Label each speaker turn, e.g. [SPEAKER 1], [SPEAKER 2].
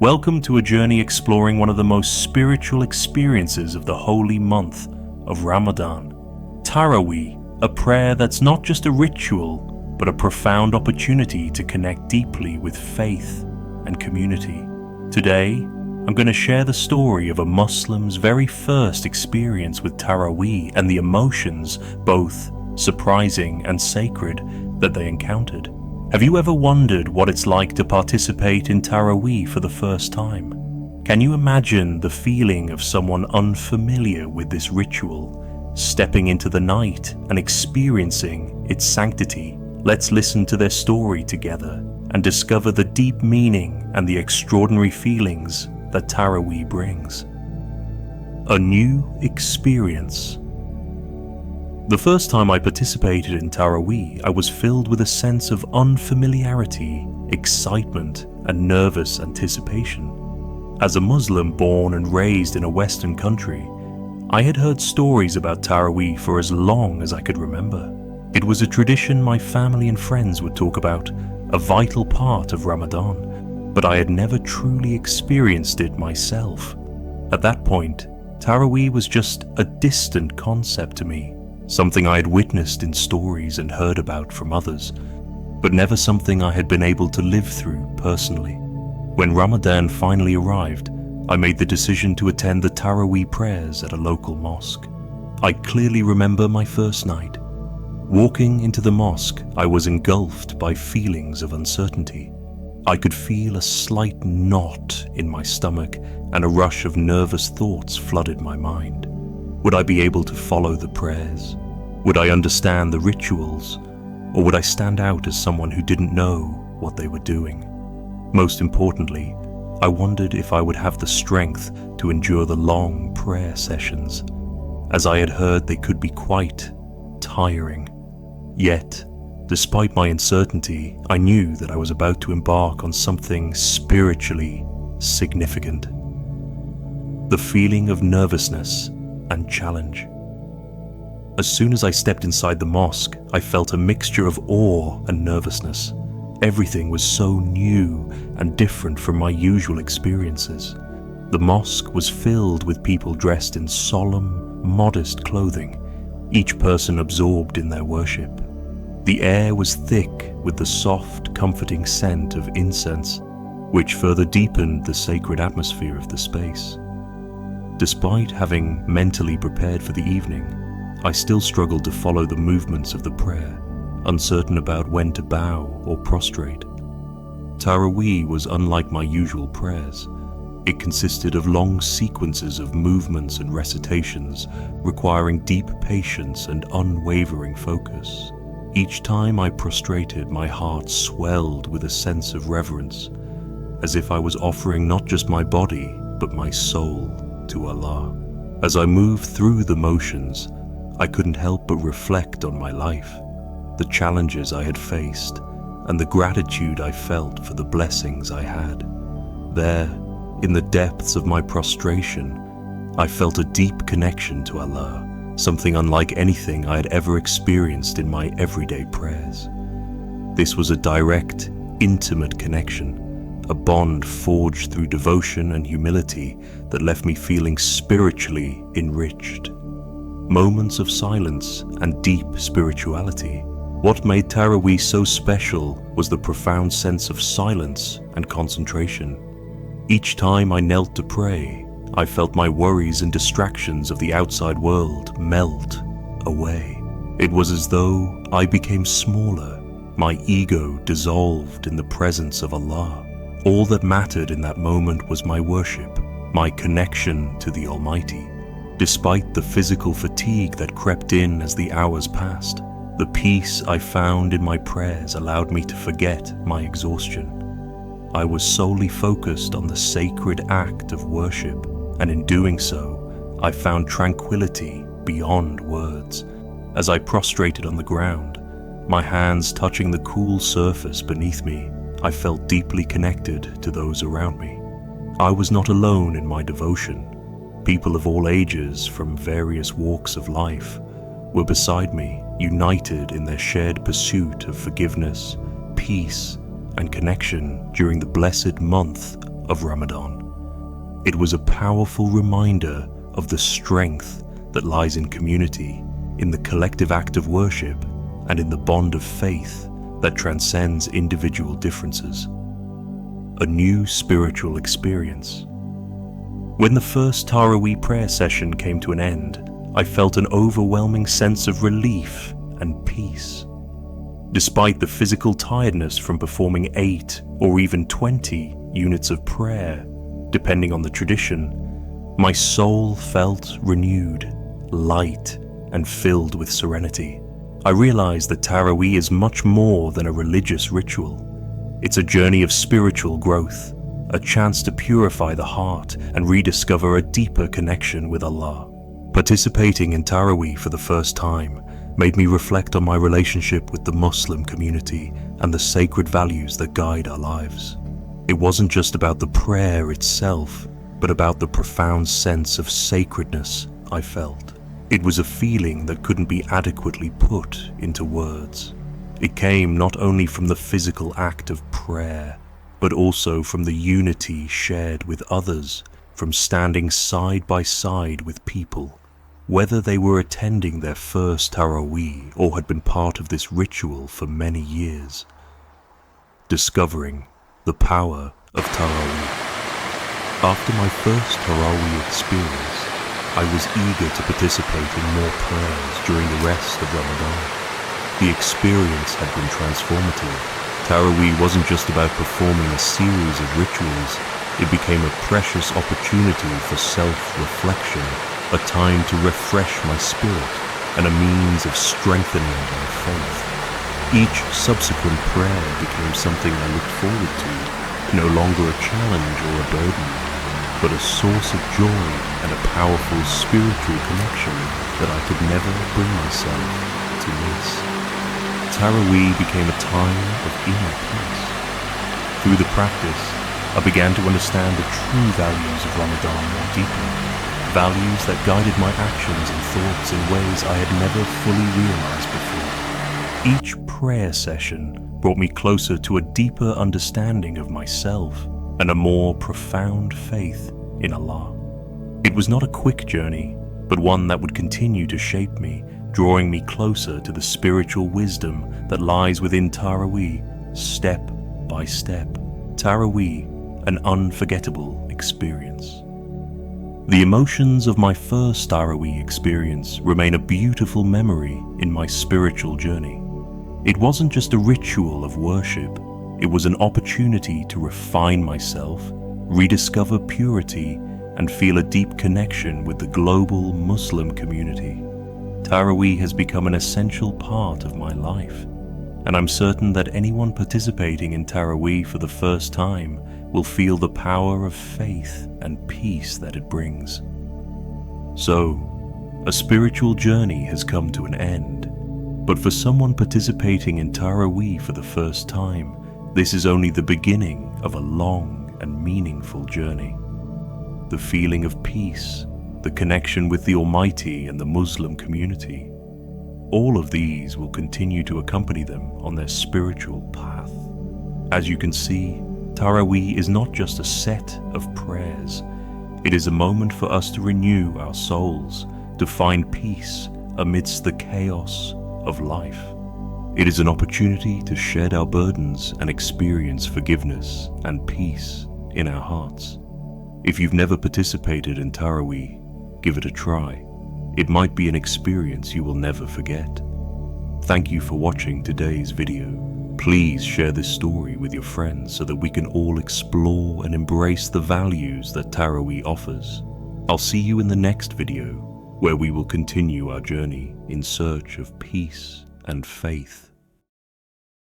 [SPEAKER 1] Welcome to a journey exploring one of the most spiritual experiences of the holy month of Ramadan. Taraweeh, a prayer that's not just a ritual, but a profound opportunity to connect deeply with faith and community. Today, I'm going to share the story of a Muslim's very first experience with Taraweeh and the emotions, both surprising and sacred, that they encountered. Have you ever wondered what it's like to participate in Taraweeh for the first time? Can you imagine the feeling of someone unfamiliar with this ritual, stepping into the night and experiencing its sanctity? Let's listen to their story together and discover the deep meaning and the extraordinary feelings that Taraweeh brings. A new experience. The first time I participated in Taraweeh, I was filled with a sense of unfamiliarity, excitement, and nervous anticipation. As a Muslim born and raised in a Western country, I had heard stories about Taraweeh for as long as I could remember. It was a tradition my family and friends would talk about, a vital part of Ramadan, but I had never truly experienced it myself. At that point, Taraweeh was just a distant concept to me, something I had witnessed in stories and heard about from others, but never something I had been able to live through personally. When Ramadan finally arrived, I made the decision to attend the Taraweeh prayers at a local mosque. I clearly remember my first night. Walking into the mosque, I was engulfed by feelings of uncertainty. I could feel a slight knot in my stomach, and a rush of nervous thoughts flooded my mind. Would I be able to follow the prayers? Would I understand the rituals? Or would I stand out as someone who didn't know what they were doing? Most importantly, I wondered if I would have the strength to endure the long prayer sessions, as I had heard they could be quite tiring. Yet, despite my uncertainty, I knew that I was about to embark on something spiritually significant. The feeling of nervousness and challenge. As soon as I stepped inside the mosque, I felt a mixture of awe and nervousness. Everything was so new and different from my usual experiences. The mosque was filled with people dressed in solemn, modest clothing, each person absorbed in their worship. The air was thick with the soft, comforting scent of incense, which further deepened the sacred atmosphere of the space. Despite having mentally prepared for the evening, I still struggled to follow the movements of the prayer, uncertain about when to bow or prostrate. Taraweeh was unlike my usual prayers. It consisted of long sequences of movements and recitations, requiring deep patience and unwavering focus. Each time I prostrated, my heart swelled with a sense of reverence, as if I was offering not just my body, but my soul to Allah. As I moved through the motions, I couldn't help but reflect on my life, the challenges I had faced, and the gratitude I felt for the blessings I had. There, in the depths of my prostration, I felt a deep connection to Allah, something unlike anything I had ever experienced in my everyday prayers. This was a direct, intimate connection, a bond forged through devotion and humility that left me feeling spiritually enriched. Moments of silence and deep spirituality. What made Taraweeh so special was the profound sense of silence and concentration. Each time I knelt to pray, I felt my worries and distractions of the outside world melt away. It was as though I became smaller, my ego dissolved in the presence of Allah. All that mattered in that moment was my worship, my connection to the Almighty. Despite the physical fatigue that crept in as the hours passed, the peace I found in my prayers allowed me to forget my exhaustion. I was solely focused on the sacred act of worship, and in doing so, I found tranquility beyond words. As I prostrated on the ground, my hands touching the cool surface beneath me, I felt deeply connected to those around me. I was not alone in my devotion. People of all ages from various walks of life were beside me, united in their shared pursuit of forgiveness, peace, and connection during the blessed month of Ramadan. It was a powerful reminder of the strength that lies in community, in the collective act of worship, and in the bond of faith that transcends individual differences. A new spiritual experience. When the first Taraweeh prayer session came to an end, I felt an overwhelming sense of relief and peace. Despite the physical tiredness from performing 8 or even 20 units of prayer, depending on the tradition, my soul felt renewed, light, and filled with serenity. I realized that Taraweeh is much more than a religious ritual. It's a journey of spiritual growth, a chance to purify the heart and rediscover a deeper connection with Allah. Participating in Taraweeh for the first time made me reflect on my relationship with the Muslim community and the sacred values that guide our lives. It wasn't just about the prayer itself, but about the profound sense of sacredness I felt. It was a feeling that couldn't be adequately put into words. It came not only from the physical act of prayer, but also from the unity shared with others, from standing side by side with people, whether they were attending their first Taraweeh or had been part of this ritual for many years. Discovering the power of Taraweeh. After my first Taraweeh experience, I was eager to participate in more prayers during the rest of Ramadan. The experience had been transformative. Taraweeh wasn't just about performing a series of rituals, it became a precious opportunity for self-reflection, a time to refresh my spirit, and a means of strengthening my faith. Each subsequent prayer became something I looked forward to, no longer a challenge or a burden, but a source of joy and a powerful spiritual connection that I could never bring myself to miss. Taraweeh became a time of inner peace. Through the practice, I began to understand the true values of Ramadan more deeply, values that guided my actions and thoughts in ways I had never fully realized before. Each prayer session brought me closer to a deeper understanding of myself and a more profound faith in Allah. It was not a quick journey, but one that would continue to shape me, drawing me closer to the spiritual wisdom that lies within Taraweeh, step by step. Taraweeh, an unforgettable experience. The emotions of my first Taraweeh experience remain a beautiful memory in my spiritual journey. It wasn't just a ritual of worship, it was an opportunity to refine myself, rediscover purity, and feel a deep connection with the global Muslim community. Taraweeh has become an essential part of my life, and I'm certain that anyone participating in Taraweeh for the first time will feel the power of faith and peace that it brings. So, a spiritual journey has come to an end, but for someone participating in Taraweeh for the first time, this is only the beginning of a long and meaningful journey. The feeling of peace, the connection with the Almighty and the Muslim community, all of these will continue to accompany them on their spiritual path. As you can see, Taraweeh is not just a set of prayers. It is a moment for us to renew our souls, to find peace amidst the chaos of life. It is an opportunity to shed our burdens and experience forgiveness and peace in our hearts. If you've never participated in Taraweeh, give it a try. It might be an experience you will never forget. Thank you for watching today's video. Please share this story with your friends so that we can all explore and embrace the values that Taraweeh offers. I'll see you in the next video, where we will continue our journey in search of peace and faith.